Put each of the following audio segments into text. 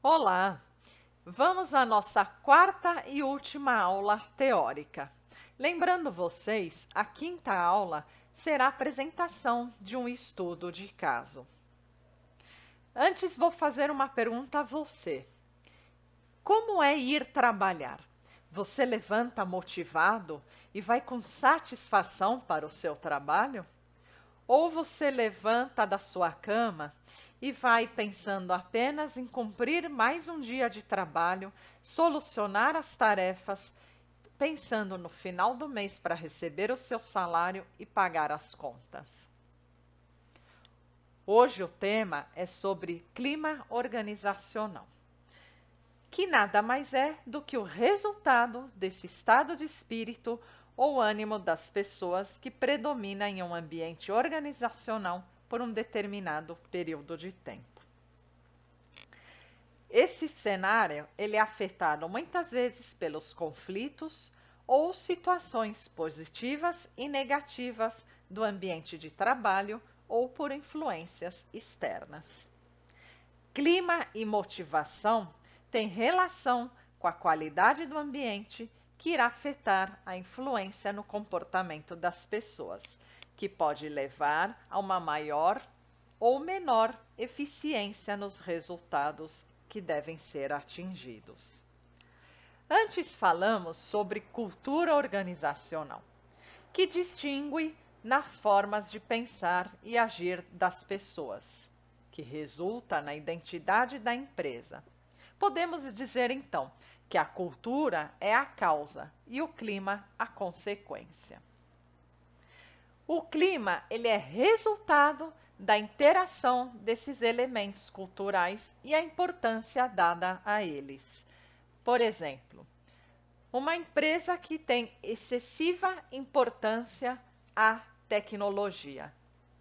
Olá! Vamos à nossa quarta e última aula teórica. Lembrando vocês, a quinta aula será a apresentação de um estudo de caso. Antes, vou fazer uma pergunta a você. Como é ir trabalhar? Você levanta motivado e vai com satisfação para o seu trabalho? Ou você levanta da sua cama e vai pensando apenas em cumprir mais um dia de trabalho, solucionar as tarefas, pensando no final do mês para receber o seu salário e pagar as contas? Hoje o tema é sobre clima organizacional, que nada mais é do que o resultado desse estado de espírito ou ânimo das pessoas que predomina em um ambiente organizacional por um determinado período de tempo. Esse cenário ele é afetado muitas vezes pelos conflitos ou situações positivas e negativas do ambiente de trabalho ou por influências externas. Clima e motivação têm relação com a qualidade do ambiente que irá afetar a influência no comportamento das pessoas, que pode levar a uma maior ou menor eficiência nos resultados que devem ser atingidos. Antes falamos sobre cultura organizacional, que distingue nas formas de pensar e agir das pessoas, que resulta na identidade da empresa. Podemos dizer então que a cultura é a causa e o clima a consequência. O clima ele é resultado da interação desses elementos culturais e a importância dada a eles. Por exemplo, uma empresa que tem excessiva importância à tecnologia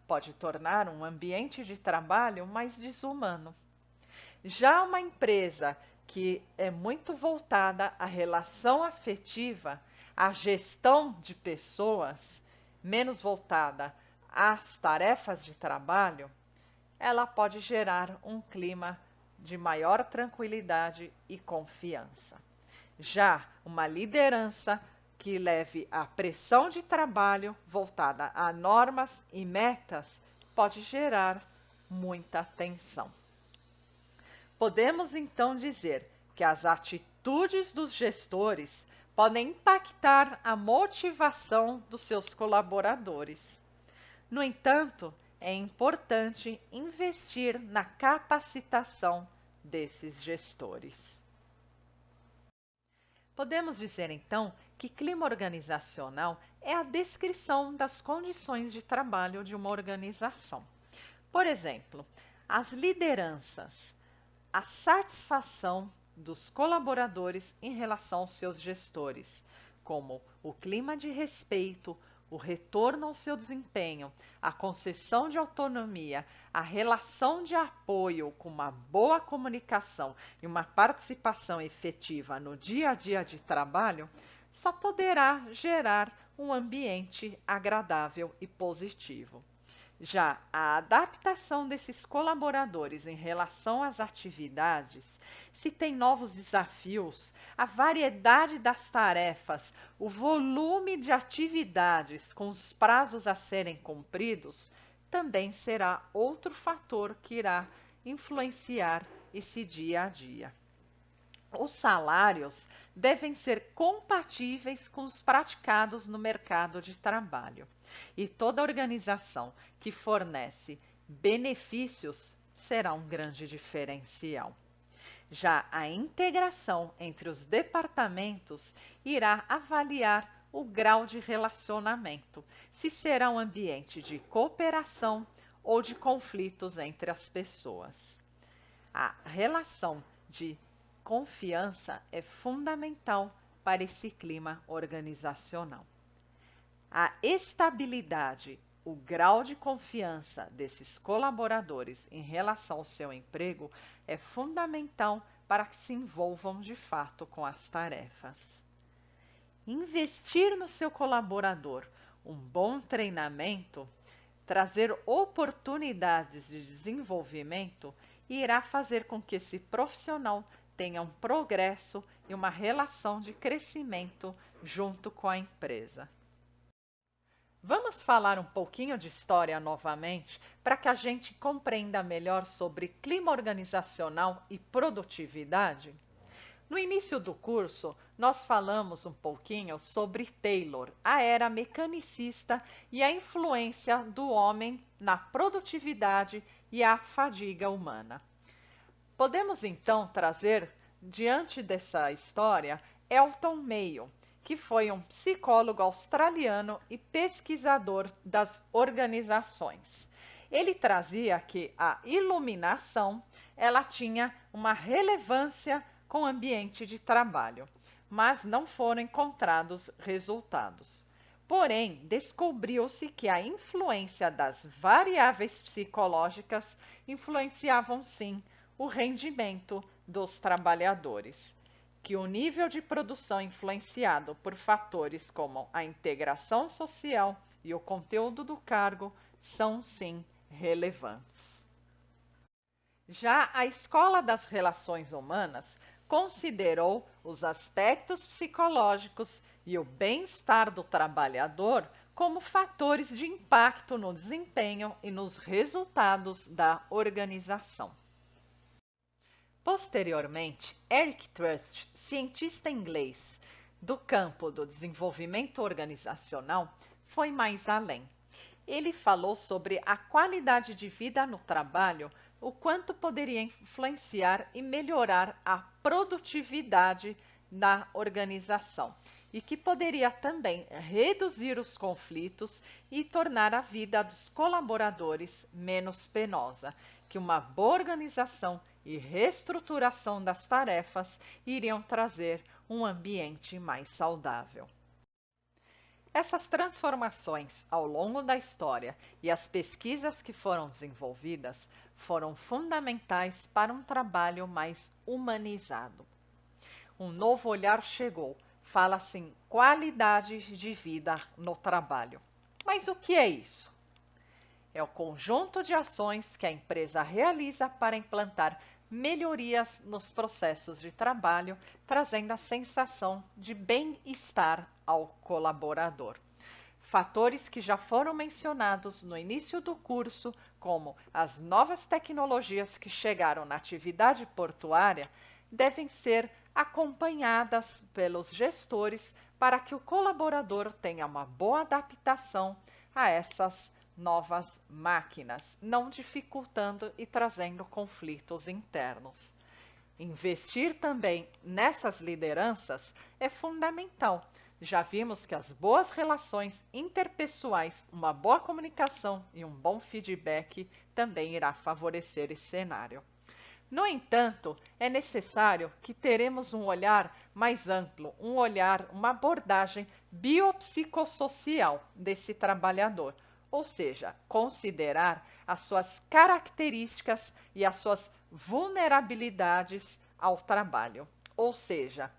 pode tornar um ambiente de trabalho mais desumano. Já uma empresa que é muito voltada à relação afetiva, à gestão de pessoas, menos voltada às tarefas de trabalho, ela pode gerar um clima de maior tranquilidade e confiança. Já uma liderança que leve a pressão de trabalho voltada a normas e metas pode gerar muita tensão. Podemos então dizer que as atitudes dos gestores podem impactar a motivação dos seus colaboradores. No entanto, é importante investir na capacitação desses gestores. Podemos dizer então que clima organizacional é a descrição das condições de trabalho de uma organização. Por exemplo, as lideranças, a satisfação dos colaboradores em relação aos seus gestores, como o clima de respeito, o retorno ao seu desempenho, a concessão de autonomia, a relação de apoio com uma boa comunicação e uma participação efetiva no dia a dia de trabalho, só poderá gerar um ambiente agradável e positivo. Já a adaptação desses colaboradores em relação às atividades, se tem novos desafios, a variedade das tarefas, o volume de atividades com os prazos a serem cumpridos, também será outro fator que irá influenciar esse dia a dia. Os salários devem ser compatíveis com os praticados no mercado de trabalho. E toda organização que fornece benefícios será um grande diferencial. Já a integração entre os departamentos irá avaliar o grau de relacionamento, se será um ambiente de cooperação ou de conflitos entre as pessoas. A relação de confiança é fundamental para esse clima organizacional. A estabilidade, o grau de confiança desses colaboradores em relação ao seu emprego é fundamental para que se envolvam de fato com as tarefas. Investir no seu colaborador, um bom treinamento, trazer oportunidades de desenvolvimento e irá fazer com que esse profissional tenha um progresso e uma relação de crescimento junto com a empresa. Vamos falar um pouquinho de história novamente para que a gente compreenda melhor sobre clima organizacional e produtividade? No início do curso, nós falamos um pouquinho sobre Taylor, a era mecanicista e a influência do homem na produtividade e a fadiga humana. Podemos então trazer, diante dessa história, Elton Mayo, que foi um psicólogo australiano e pesquisador das organizações. Ele trazia que a iluminação, ela tinha uma relevância com o ambiente de trabalho, mas não foram encontrados resultados. Porém, descobriu-se que a influência das variáveis psicológicas influenciavam sim o rendimento dos trabalhadores, que o nível de produção influenciado por fatores como a integração social e o conteúdo do cargo são sim relevantes. Já a Escola das Relações Humanas considerou os aspectos psicológicos e o bem-estar do trabalhador como fatores de impacto no desempenho e nos resultados da organização. Posteriormente, Eric Trust, cientista inglês do campo do desenvolvimento organizacional, foi mais além. Ele falou sobre a qualidade de vida no trabalho, o quanto poderia influenciar e melhorar a produtividade na organização e que poderia também reduzir os conflitos e tornar a vida dos colaboradores menos penosa, que uma boa organização e reestruturação das tarefas iriam trazer um ambiente mais saudável. Essas transformações ao longo da história e as pesquisas que foram desenvolvidas foram fundamentais para um trabalho mais humanizado. Um novo olhar chegou, fala-se em qualidade de vida no trabalho. Mas o que é isso? É o conjunto de ações que a empresa realiza para implantar melhorias nos processos de trabalho, trazendo a sensação de bem-estar ao colaborador. Fatores que já foram mencionados no início do curso, como as novas tecnologias que chegaram na atividade portuária, devem ser acompanhadas pelos gestores para que o colaborador tenha uma boa adaptação a essas novas máquinas, não dificultando e trazendo conflitos internos. Investir também nessas lideranças é fundamental. Já vimos que as boas relações interpessoais, uma boa comunicação e um bom feedback também irá favorecer esse cenário. No entanto, é necessário que teremos um olhar mais amplo, um olhar, uma abordagem biopsicossocial desse trabalhador, ou seja, considerar as suas características e as suas vulnerabilidades ao trabalho. Ou seja,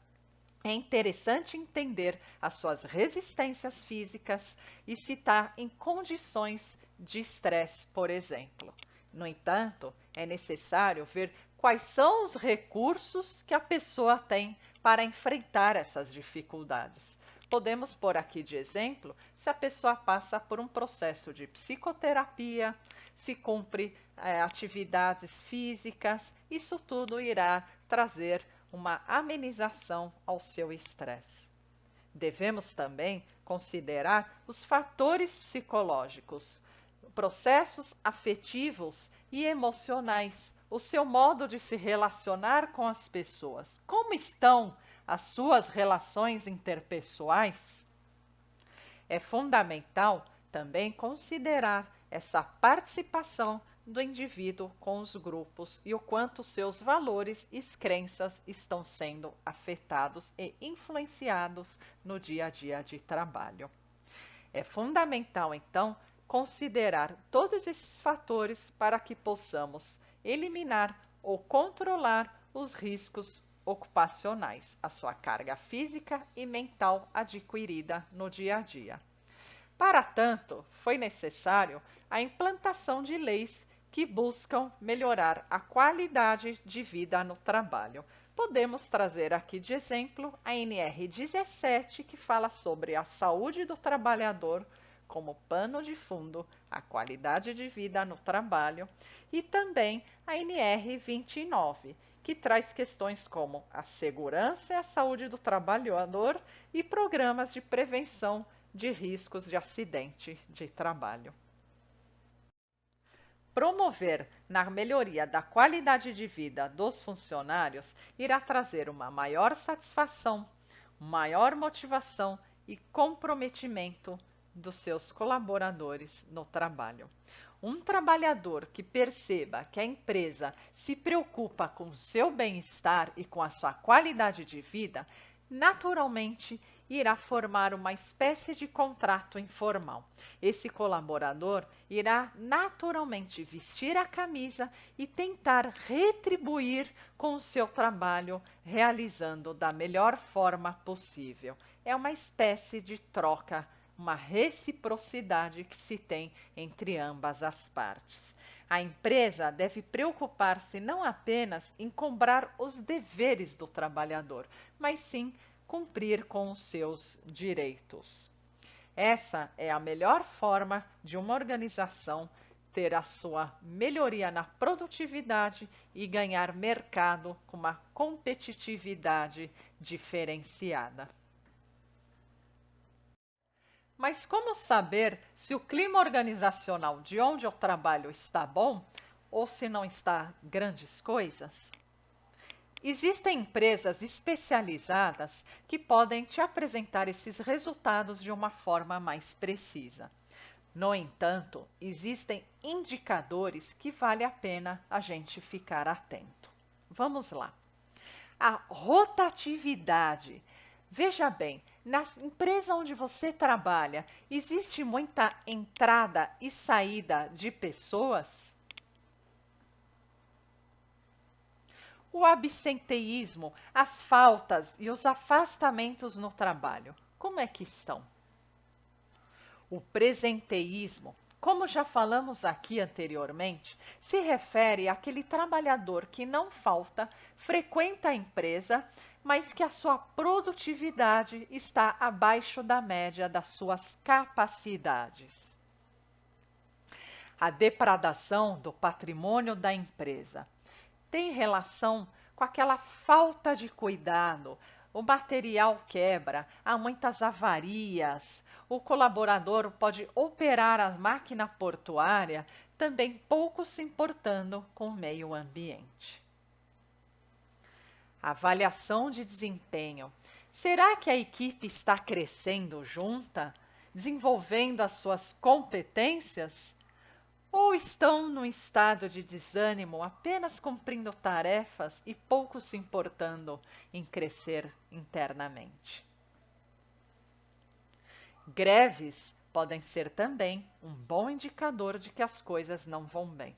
é interessante entender as suas resistências físicas e se está em condições de estresse, por exemplo. No entanto, é necessário ver quais são os recursos que a pessoa tem para enfrentar essas dificuldades. Podemos pôr aqui de exemplo se a pessoa passa por um processo de psicoterapia, se cumpre atividades físicas, isso tudo irá trazer uma amenização ao seu estresse. Devemos também considerar os fatores psicológicos, processos afetivos e emocionais, o seu modo de se relacionar com as pessoas. Como estão as suas relações interpessoais? É fundamental também considerar essa participação do indivíduo com os grupos e o quanto seus valores e crenças estão sendo afetados e influenciados no dia a dia de trabalho. É fundamental, então, considerar todos esses fatores para que possamos eliminar ou controlar os riscos ocupacionais, a sua carga física e mental adquirida no dia a dia. Para tanto, foi necessário a implantação de leis que buscam melhorar a qualidade de vida no trabalho. Podemos trazer aqui de exemplo a NR17, que fala sobre a saúde do trabalhador como pano de fundo, a qualidade de vida no trabalho, e também a NR29, que traz questões como a segurança e a saúde do trabalhador e programas de prevenção de riscos de acidente de trabalho. Promover na melhoria da qualidade de vida dos funcionários irá trazer uma maior satisfação, maior motivação e comprometimento dos seus colaboradores no trabalho. Um trabalhador que perceba que a empresa se preocupa com o seu bem-estar e com a sua qualidade de vida, naturalmente irá formar uma espécie de contrato informal. Esse colaborador irá naturalmente vestir a camisa e tentar retribuir com o seu trabalho, realizando da melhor forma possível. É uma espécie de troca, uma reciprocidade que se tem entre ambas as partes. A empresa deve preocupar-se não apenas em cobrar os deveres do trabalhador, mas sim cumprir com os seus direitos. Essa é a melhor forma de uma organização ter a sua melhoria na produtividade e ganhar mercado com uma competitividade diferenciada. Mas como saber se o clima organizacional de onde eu trabalho está bom ou se não está grandes coisas? Existem empresas especializadas que podem te apresentar esses resultados de uma forma mais precisa. No entanto, existem indicadores que vale a pena a gente ficar atento. Vamos lá. A rotatividade. Veja bem, na empresa onde você trabalha, existe muita entrada e saída de pessoas? O absenteísmo, as faltas e os afastamentos no trabalho, como é que estão? O presenteísmo, como já falamos aqui anteriormente, se refere àquele trabalhador que não falta, frequenta a empresa, mas que a sua produtividade está abaixo da média das suas capacidades. A depredação do patrimônio da empresa tem relação com aquela falta de cuidado. O material quebra, há muitas avarias, o colaborador pode operar a máquina portuária também pouco se importando com o meio ambiente. Avaliação de desempenho. Será que a equipe está crescendo junta, desenvolvendo as suas competências? Ou estão num estado de desânimo, apenas cumprindo tarefas e pouco se importando em crescer internamente? Greves podem ser também um bom indicador de que as coisas não vão bem.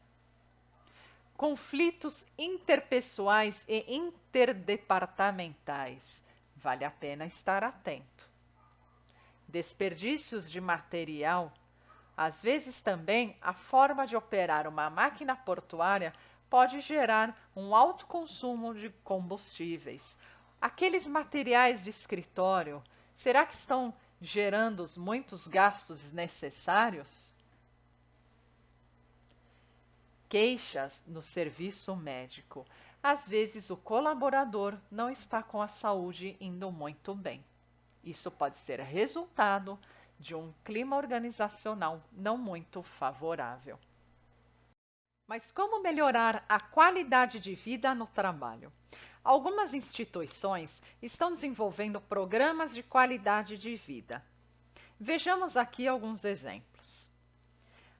Conflitos interpessoais e interdepartamentais. Vale a pena estar atento. Desperdícios de material. Às vezes também a forma de operar uma máquina portuária pode gerar um alto consumo de combustíveis. Aqueles materiais de escritório, será que estão gerando muitos gastos desnecessários? Queixas no serviço médico. Às vezes o colaborador não está com a saúde indo muito bem. Isso pode ser resultado de um clima organizacional não muito favorável. Mas como melhorar a qualidade de vida no trabalho? Algumas instituições estão desenvolvendo programas de qualidade de vida. Vejamos aqui alguns exemplos.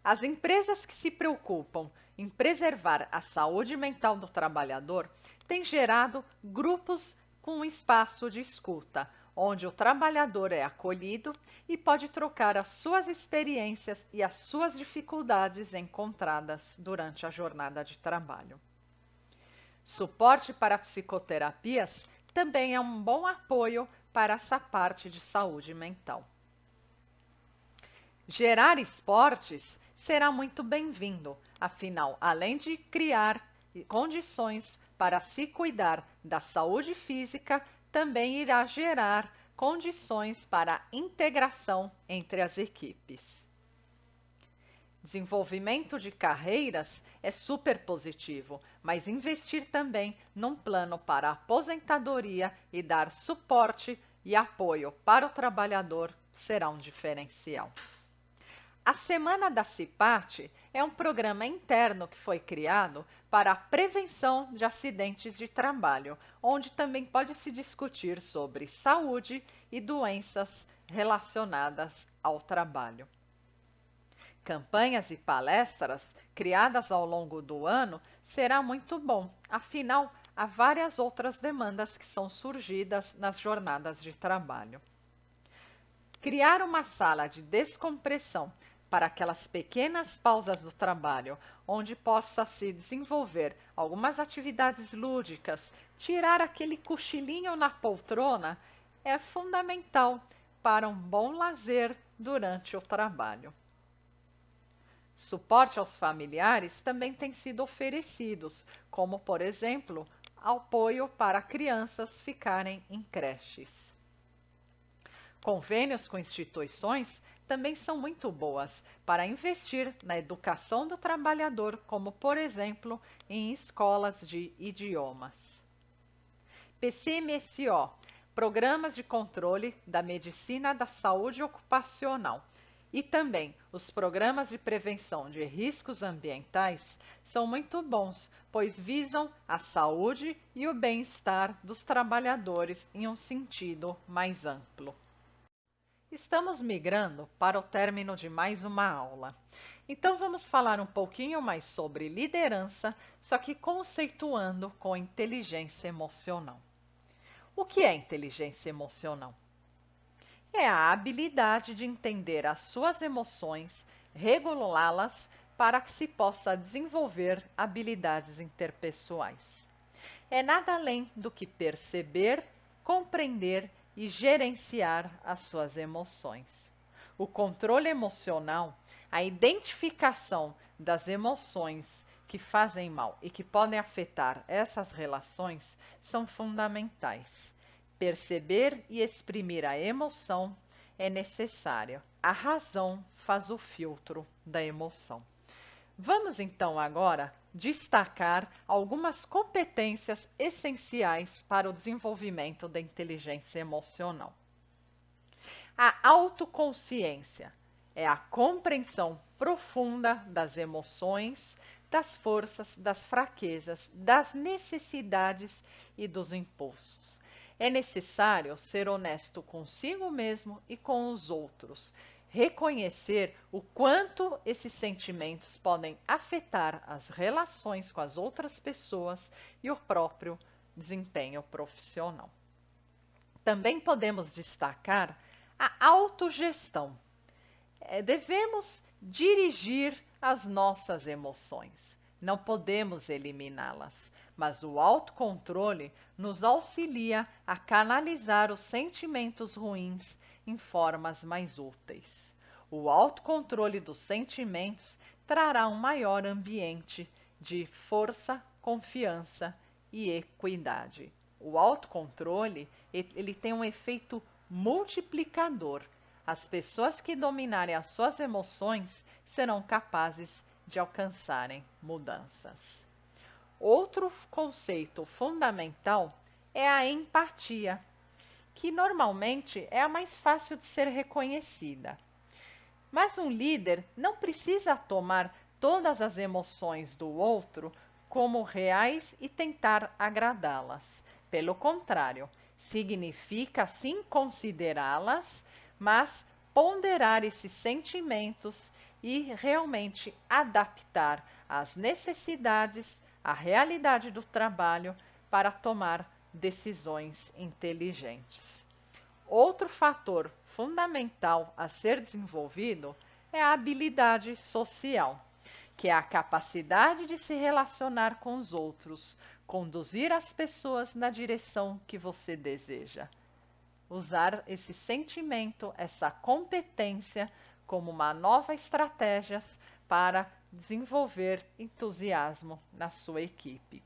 As empresas que se preocupam em preservar a saúde mental do trabalhador têm gerado grupos com espaço de escuta, onde o trabalhador é acolhido e pode trocar as suas experiências e as suas dificuldades encontradas durante a jornada de trabalho. Suporte para psicoterapias também é um bom apoio para essa parte de saúde mental. Gerar esportes será muito bem-vindo. Afinal, além de criar condições para se cuidar da saúde física, também irá gerar condições para a integração entre as equipes. Desenvolvimento de carreiras é super positivo, mas investir também num plano para a aposentadoria e dar suporte e apoio para o trabalhador será um diferencial. A Semana da CIPAT é um programa interno que foi criado para a prevenção de acidentes de trabalho, onde também pode se discutir sobre saúde e doenças relacionadas ao trabalho. Campanhas e palestras criadas ao longo do ano será muito bom, afinal, há várias outras demandas que são surgidas nas jornadas de trabalho. Criar uma sala de descompressão para aquelas pequenas pausas do trabalho, onde possa se desenvolver algumas atividades lúdicas, tirar aquele cochilinho na poltrona, é fundamental para um bom lazer durante o trabalho. Suporte aos familiares também tem sido oferecidos, como, por exemplo, apoio para crianças ficarem em creches. Convênios com instituições também são muito boas para investir na educação do trabalhador, como, por exemplo, em escolas de idiomas. PCMSO, Programas de Controle da Medicina da Saúde Ocupacional, e também os programas de prevenção de riscos ambientais são muito bons, pois visam a saúde e o bem-estar dos trabalhadores em um sentido mais amplo. Estamos migrando para o término de mais uma aula. Então vamos falar um pouquinho mais sobre liderança, só que conceituando com inteligência emocional. O que é inteligência emocional? É a habilidade de entender as suas emoções, regulá-las para que se possa desenvolver habilidades interpessoais. É nada além do que perceber, compreender e gerenciar as suas emoções. O controle emocional, a identificação das emoções que fazem mal e que podem afetar essas relações são fundamentais. Perceber e exprimir a emoção é necessário. A razão faz o filtro da emoção. Vamos então agora destacar algumas competências essenciais para o desenvolvimento da inteligência emocional. A autoconsciência é a compreensão profunda das emoções, das forças, das fraquezas, das necessidades e dos impulsos. É necessário ser honesto consigo mesmo e com os outros, reconhecer o quanto esses sentimentos podem afetar as relações com as outras pessoas e o próprio desempenho profissional. Também podemos destacar a autogestão. Devemos dirigir as nossas emoções, não podemos eliminá-las, mas o autocontrole nos auxilia a canalizar os sentimentos ruins em formas mais úteis. O autocontrole dos sentimentos trará um maior ambiente de força, confiança e equidade. O autocontrole, ele tem um efeito multiplicador. As pessoas que dominarem as suas emoções serão capazes de alcançarem mudanças. Outro conceito fundamental é a empatia, que normalmente é a mais fácil de ser reconhecida. Mas um líder não precisa tomar todas as emoções do outro como reais e tentar agradá-las. Pelo contrário, significa sim considerá-las, mas ponderar esses sentimentos e realmente adaptar as necessidades, a realidade do trabalho para tomar decisões inteligentes. Outro fator fundamental a ser desenvolvido é a habilidade social, que é a capacidade de se relacionar com os outros, conduzir as pessoas na direção que você deseja. Usar esse sentimento, essa competência como uma nova estratégia para desenvolver entusiasmo na sua equipe.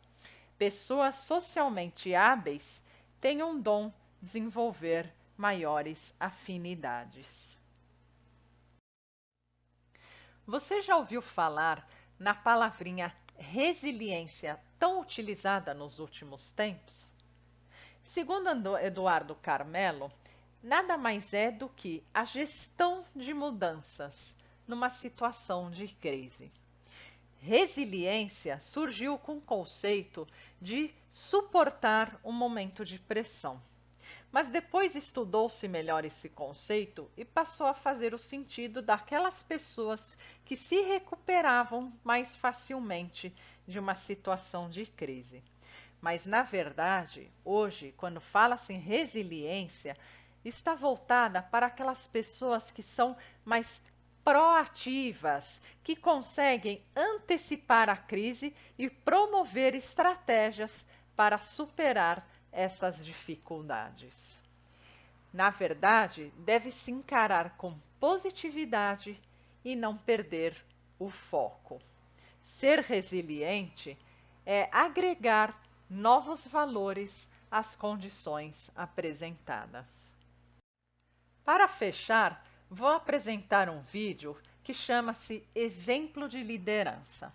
Pessoas socialmente hábeis têm um dom de desenvolver maiores afinidades. Você já ouviu falar na palavrinha resiliência tão utilizada nos últimos tempos? Segundo Eduardo Carmelo, nada mais é do que a gestão de mudanças numa situação de crise. Resiliência surgiu com o conceito de suportar um momento de pressão. Mas depois estudou-se melhor esse conceito e passou a fazer o sentido daquelas pessoas que se recuperavam mais facilmente de uma situação de crise. Mas, na verdade, hoje, quando fala-se em resiliência, está voltada para aquelas pessoas que são mais proativas, que conseguem antecipar a crise e promover estratégias para superar essas dificuldades. Na verdade, deve-se encarar com positividade e não perder o foco. Ser resiliente é agregar novos valores às condições apresentadas. Para fechar, vou apresentar um vídeo que chama-se Exemplo de Liderança.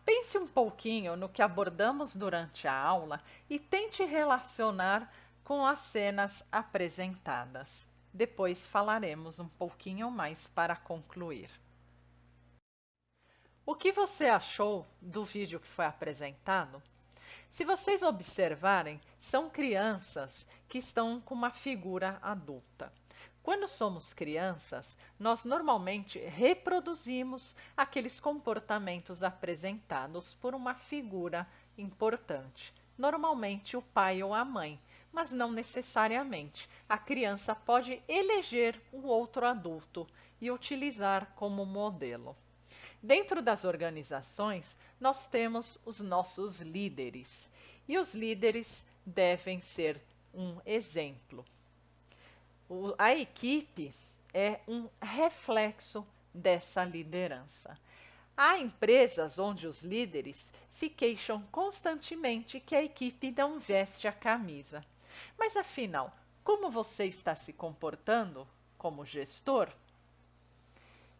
Pense um pouquinho no que abordamos durante a aula e tente relacionar com as cenas apresentadas. Depois falaremos um pouquinho mais para concluir. O que você achou do vídeo que foi apresentado? Se vocês observarem, são crianças que estão com uma figura adulta. Quando somos crianças, nós normalmente reproduzimos aqueles comportamentos apresentados por uma figura importante, normalmente o pai ou a mãe, mas não necessariamente. A criança pode eleger o outro adulto e utilizar como modelo. Dentro das organizações, nós temos os nossos líderes, e os líderes devem ser um exemplo. A equipe é um reflexo dessa liderança. Há empresas onde os líderes se queixam constantemente que a equipe não veste a camisa. Mas afinal, como você está se comportando como gestor?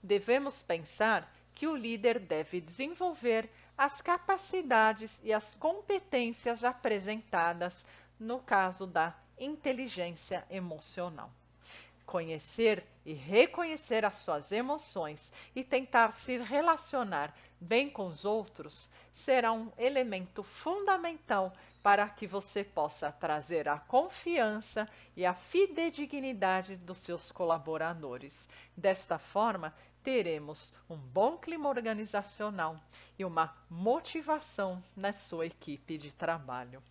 Devemos pensar que o líder deve desenvolver as capacidades e as competências apresentadas no caso da inteligência emocional. Conhecer e reconhecer as suas emoções e tentar se relacionar bem com os outros será um elemento fundamental para que você possa trazer a confiança e a fidedignidade dos seus colaboradores. Desta forma, teremos um bom clima organizacional e uma motivação na sua equipe de trabalho.